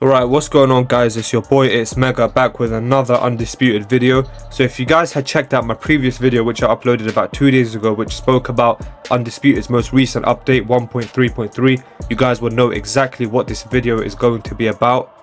Alright, what's going on guys, it's your boy ESBC back with another Undisputed video. So if you guys had checked out my previous video which I uploaded about 2 days ago, which spoke about Undisputed's most recent update 1.3.3, you guys will know exactly what this video is going to be about.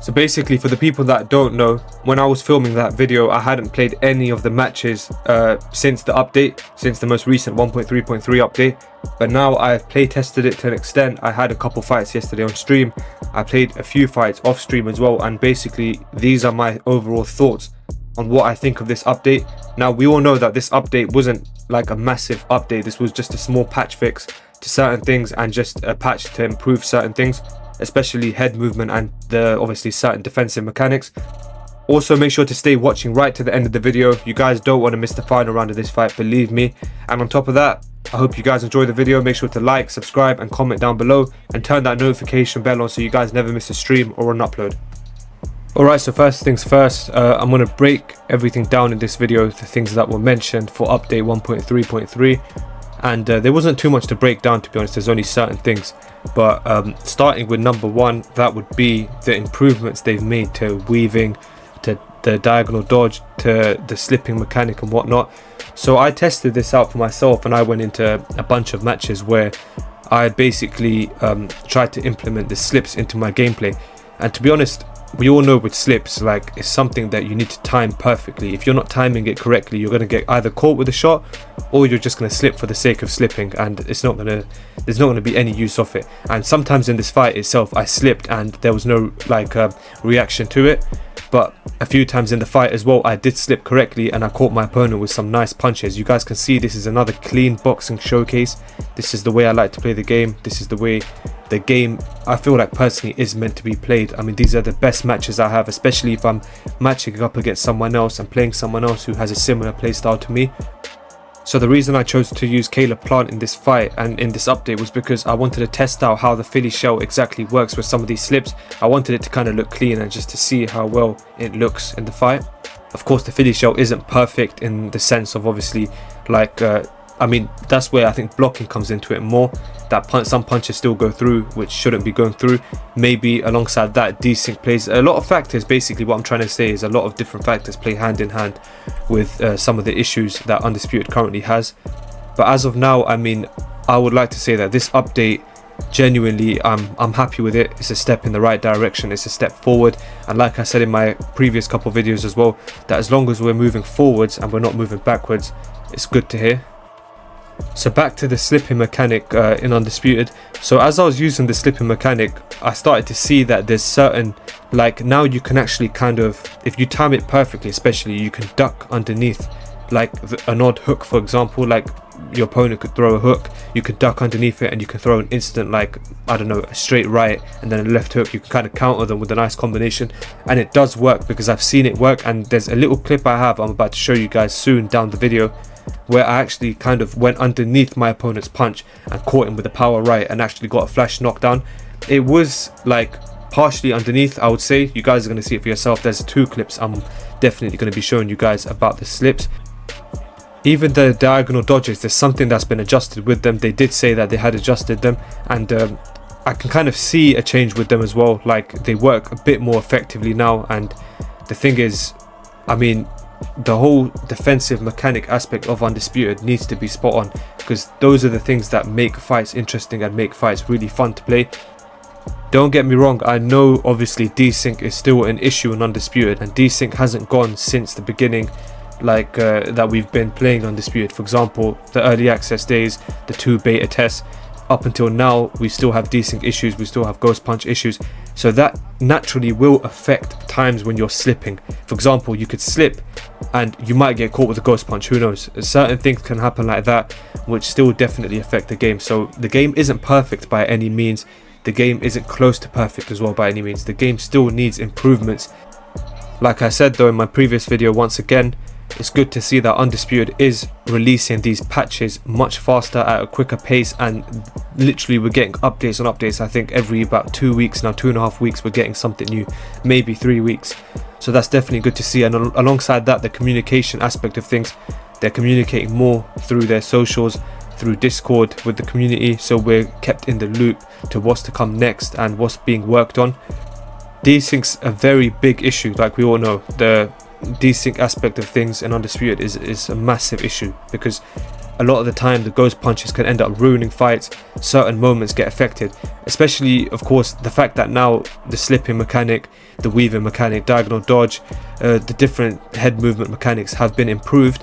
So basically, for the people that don't know, when I was filming that video I hadn't played any of the matches since the update, since the most recent 1.3.3 update. But now I've play tested it to an extent. I had a couple fights yesterday on stream, I played a few fights off stream as well, and basically these are my overall thoughts on what I think of this update. Now we all know that this update wasn't like a massive update, this was just a small patch fix to certain things and just a patch to improve certain things, especially head movement and the obviously certain defensive mechanics. Also make sure to stay watching right to the end of the video, you guys don't want to miss the final round of this fight, believe me. And on top of that, I hope you guys enjoy the video. Make sure to like, subscribe and comment down below and turn that notification bell on so you guys never miss a stream or an upload. Alright, so first things first, I'm going to break everything down in this video, the things that were mentioned for update 1.3.3. and there wasn't too much to break down, to be honest. There's only certain things, but starting with number one, that would be the improvements they've made to weaving, to the diagonal dodge, to the slipping mechanic and whatnot. So I tested this out for myself and I went into a bunch of matches where I basically tried to implement the slips into my gameplay. And to be honest, we all know with slips, like, it's something that you need to time perfectly. If you're not timing it correctly, you're going to get either caught with a shot or you're just going to slip for the sake of slipping, and there's not going to be any use of it. And sometimes in this fight itself I slipped and there was no reaction to it, but a few times in the fight as well I did slip correctly and I caught my opponent with some nice punches. You guys can see this is another clean boxing showcase. This is the way I like to play the game. This is the way the game, I feel like, personally is meant to be played. I mean, these are the best matches I have, especially if I'm matching up against someone else and playing someone else who has a similar playstyle to me. So the reason I chose to use Caleb Plant in this fight and in this update was because I wanted to test out how the Philly shell exactly works with some of these slips. I wanted it to kind of look clean and just to see how well it looks in the fight. Of course, the Philly shell isn't perfect in the sense of, obviously, like I mean, that's where I think blocking comes into it more. That some punches still go through which shouldn't be going through. Maybe alongside that, desync plays a lot of factors. Basically what I'm trying to say is a lot of different factors play hand in hand with some of the issues that Undisputed currently has. But as of now, I mean, I would like to say that this update, genuinely, I'm happy with it. It's a step in the right direction, it's a step forward. And like I said in my previous couple videos as well, that as long as we're moving forwards and we're not moving backwards, it's good to hear. So back to the slipping mechanic in Undisputed. So as I was using the slipping mechanic, I started to see that there's certain, like, now you can actually kind of, if you time it perfectly especially, you can duck underneath, like an odd hook, for example. Like, your opponent could throw a hook, you can duck underneath it and you can throw an instant, like, I don't know, a straight right and then a left hook. You can kind of counter them with a nice combination, and it does work because I've seen it work. And there's a little clip I have, I'm about to show you guys soon down the video, where I actually kind of went underneath my opponent's punch and caught him with a power right and actually got a flash knockdown. It was like partially underneath, I would say. You guys are going to see it for yourself. There's two clips I'm definitely going to be showing you guys about the slips. Even the diagonal dodges, there's something that's been adjusted with them. They did say that they had adjusted them, and I can kind of see a change with them as well. Like, they work a bit more effectively now. And the thing is, I mean, the whole defensive mechanic aspect of Undisputed needs to be spot on, because those are the things that make fights interesting and make fights really fun to play. Don't get me wrong, I know obviously desync is still an issue in Undisputed, and desync hasn't gone since the beginning, like that we've been playing Undisputed. For example, the early access days, the 2 beta tests, up until now we still have desync issues, we still have ghost punch issues. So that naturally will affect times when you're slipping. For example, you could slip and you might get caught with a ghost punch, who knows. Certain things can happen like that which still definitely affect the game. So the game isn't perfect by any means, the game isn't close to perfect as well by any means. The game still needs improvements. Like I said though in my previous video, once again, it's good to see that Undisputed is releasing these patches much faster at a quicker pace, and literally we're getting updates on updates. I think every about 2 weeks now, 2.5 weeks, we're getting something new, maybe 3 weeks. So that's definitely good to see. And alongside that, the communication aspect of things, they're communicating more through their socials, through Discord with the community, so we're kept in the loop to what's to come next and what's being worked on. Desync's a very big issue, like we all know. The desync aspect of things in Undisputed is a massive issue, because a lot of the time the ghost punches can end up ruining fights. Certain moments get affected, especially of course the fact that now the slipping mechanic, the weaving mechanic, diagonal dodge, the different head movement mechanics have been improved.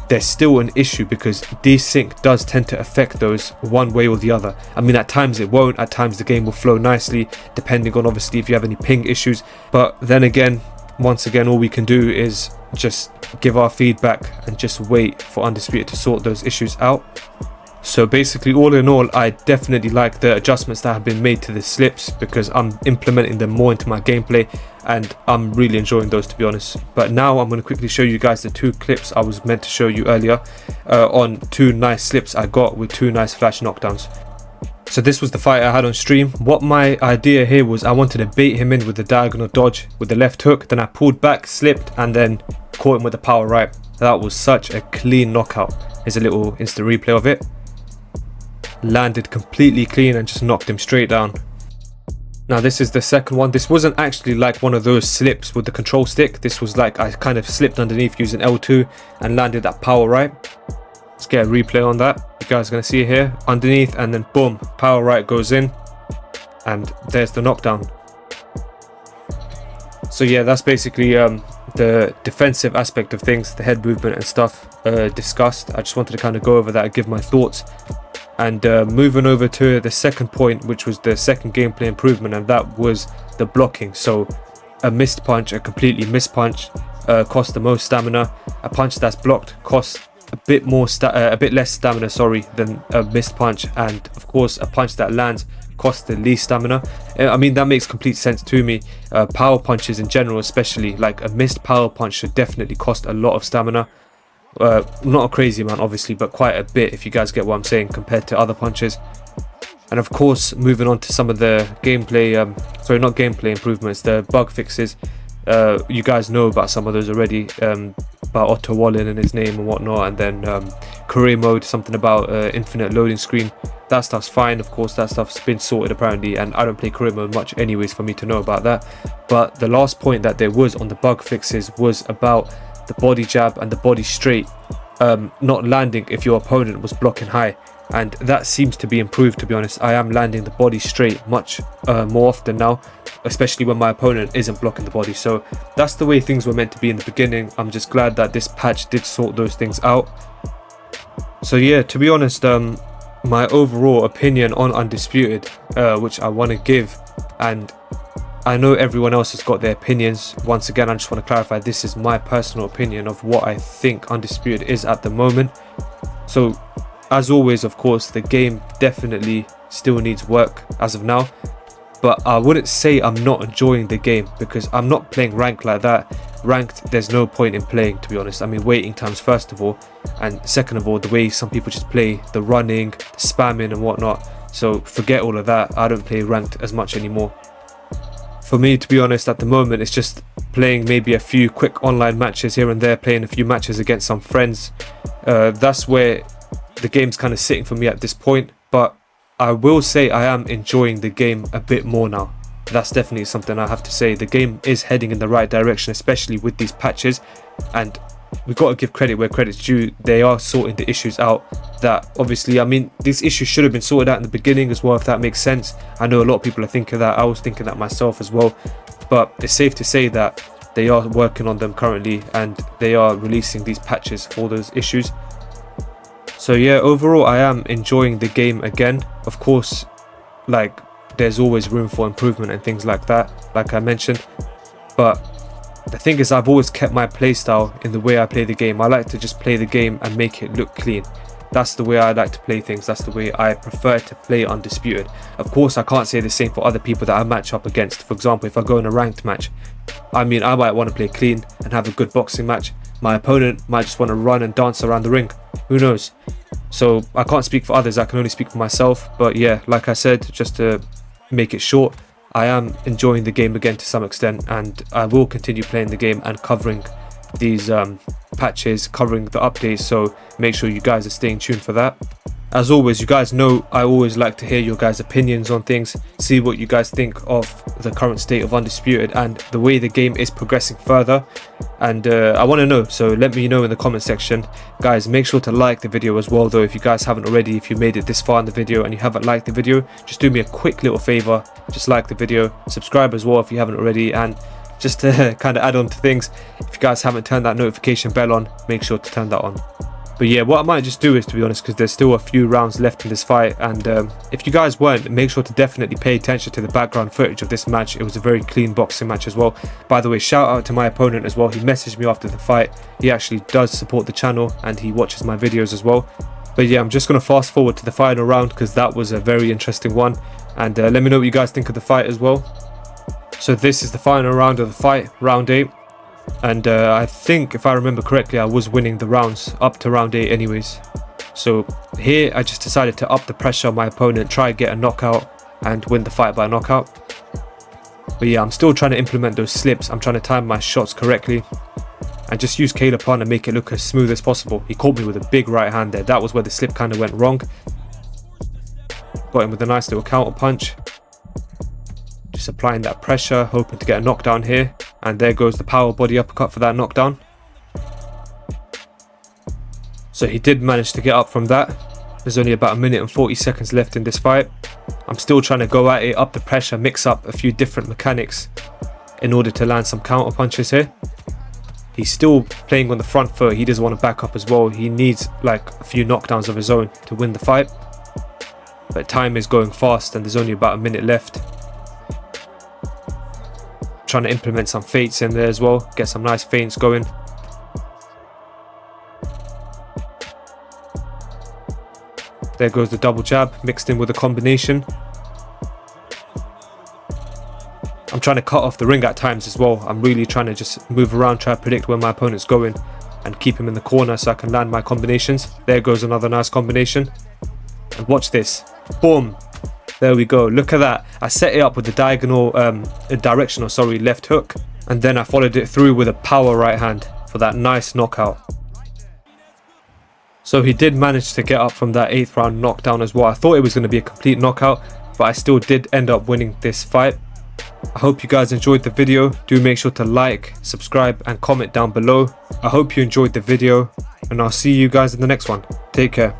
There's still an issue because desync does tend to affect those one way or the other. I mean, at times it won't, at times the game will flow nicely, depending on obviously if you have any ping issues. But then again, once again, all we can do is just give our feedback and just wait for Undisputed to sort those issues out. So basically, all in all, I definitely like the adjustments that have been made to the slips, because I'm implementing them more into my gameplay and I'm really enjoying those, to be honest. But now I'm going to quickly show you guys the 2 clips I was meant to show you earlier on 2 nice slips I got with 2 nice flash knockdowns. So this was the fight I had on stream. What my idea here was, I wanted to bait him in with the diagonal dodge with the left hook, then I pulled back, slipped, and then caught him with the power right. That was such a clean knockout. Here's a little instant replay of it. Landed completely clean and just knocked him straight down. Now this is the second one. This wasn't actually like one of those slips with the control stick. This was like I kind of slipped underneath using L2 and landed that power right. Let's get a replay on that. You guys are going to see it here. Underneath, and then boom, power right goes in. And there's the knockdown. So yeah, that's basically the defensive aspect of things, the head movement and stuff discussed. I just wanted to kind of go over that and give my thoughts. And moving over to the second point, which was the second gameplay improvement, and that was the blocking. So a missed punch, a completely missed punch costs the most stamina. A punch that's blocked costs a bit less stamina, than a missed punch. And of course, a punch that lands costs the least stamina. I mean, that makes complete sense to me. Power punches in general, especially like a missed power punch, should definitely cost a lot of stamina. Not a crazy amount obviously, but quite a bit, if you guys get what I'm saying, compared to other punches. And of course, moving on to some of the gameplay, not gameplay improvements, the bug fixes. You guys know about some of those already, about Otto Wallin and his name and whatnot, and then career mode, something about infinite loading screen. That stuff's fine, of course, that stuff's been sorted apparently, and I don't play career mode much anyways for me to know about that. But the last point that there was on the bug fixes was about the body jab and the body straight not landing if your opponent was blocking high, and that seems to be improved, to be honest. I am landing the body straight much more often now, especially when my opponent isn't blocking the body. So that's the way things were meant to be in the beginning. I'm just glad that this patch did sort those things out. So yeah, to be honest, my overall opinion on Undisputed, which I want to give, and I know everyone else has got their opinions. Once again, I just want to clarify, this is my personal opinion of what I think Undisputed is at the moment. So as always, of course, the game definitely still needs work as of now, but I wouldn't say I'm not enjoying the game, because I'm not playing ranked like that. Ranked, there's no point in playing, to be honest. I mean, waiting times first of all, and second of all, the way some people just play, the running, the spamming and whatnot. So forget all of that. I don't play ranked as much anymore. For me, to be honest, at the moment, it's just playing maybe a few quick online matches here and there, playing a few matches against some friends. That's where the game's kind of sitting for me at this point. But I will say I am enjoying the game a bit more now. That's definitely something I have to say. The game is heading in the right direction, especially with these patches. And we've got to give credit where credit's due. They are sorting the issues out that obviously, I mean, these issues should have been sorted out in the beginning as well, if that makes sense. I know a lot of people are thinking that. I was thinking that myself as well. But it's safe to say that they are working on them currently, and they are releasing these patches for those issues. So yeah, overall I am enjoying the game again. Of course, like, there's always room for improvement and things like that, like I mentioned. But the thing is, I've always kept my playstyle in the way I play the game. I like to just play the game and make it look clean. That's the way I like to play things. That's the way I prefer to play Undisputed. Of course, I can't say the same for other people that I match up against. For example, if I go in a ranked match, I mean, I might want to play clean and have a good boxing match. My opponent might just want to run and dance around the ring. Who knows? So I can't speak for others. I can only speak for myself. But yeah, like I said, just to make it short, I am enjoying the game again to some extent, and I will continue playing the game and covering these patches, covering the updates. So make sure you guys are staying tuned for that. As always, you guys know I always like to hear your guys' opinions on things, see what you guys think of the current state of Undisputed and the way the game is progressing further. And I want to know, so let me know in the comment section. Guys, make sure to like the video as well though if you guys haven't already. If you made it this far in the video and you haven't liked the video, just do me a quick little favor, just like the video, subscribe as well if you haven't already, and just to kind of add on to things, if you guys haven't turned that notification bell on, make sure to turn that on. But yeah, what I might just do is, to be honest, because there's still a few rounds left in this fight, and if you guys weren't, make sure to definitely pay attention to the background footage of this match. It was a very clean boxing match as well. By the way, shout out to my opponent as well. He messaged me after the fight. He actually does support the channel and he watches my videos as well. But yeah, I'm just going to fast forward to the final round because that was a very interesting one. And let me know what you guys think of the fight as well. So this is the final round of the fight, round 8. And I think, if I remember correctly, I was winning the rounds up to round 8 anyways. So here I just decided to up the pressure on my opponent, try and get a knockout and win the fight by a knockout. But yeah, I'm still trying to implement those slips. I'm trying to time my shots correctly and just use Caleb Plant and make it look as smooth as possible. He caught me with a big right hand there. That was where the slip kind of went wrong. Got him with a nice little counter punch. Just applying that pressure, hoping to get a knockdown here. And there goes the power body uppercut for that knockdown. So he did manage to get up from that. There's only about 1 minute and 40 seconds left in this fight. I'm still trying to go at it, up the pressure, mix up a few different mechanics in order to land some counter punches here. He's still playing on the front foot. He doesn't want to back up as well. He needs like a few knockdowns of his own to win the fight. But time is going fast and there's only about 1 minute left. Trying to implement some feints in there as well, get some nice feints going. There goes the double jab mixed in with a combination. I'm trying to cut off the ring at times as well. I'm really trying to just move around, try to predict where my opponent's going and keep him in the corner so I can land my combinations. There goes another nice combination. And watch this, boom. There we go, look at that. I set it up with the directional left hook, and then I followed it through with a power right hand for that nice knockout. So he did manage to get up from that 8th round knockdown as well. I thought it was going to be a complete knockout, but I still did end up winning this fight. I hope you guys enjoyed the video. Do make sure to like, subscribe and comment down below. I hope you enjoyed the video and I'll see you guys in the next one. Take care.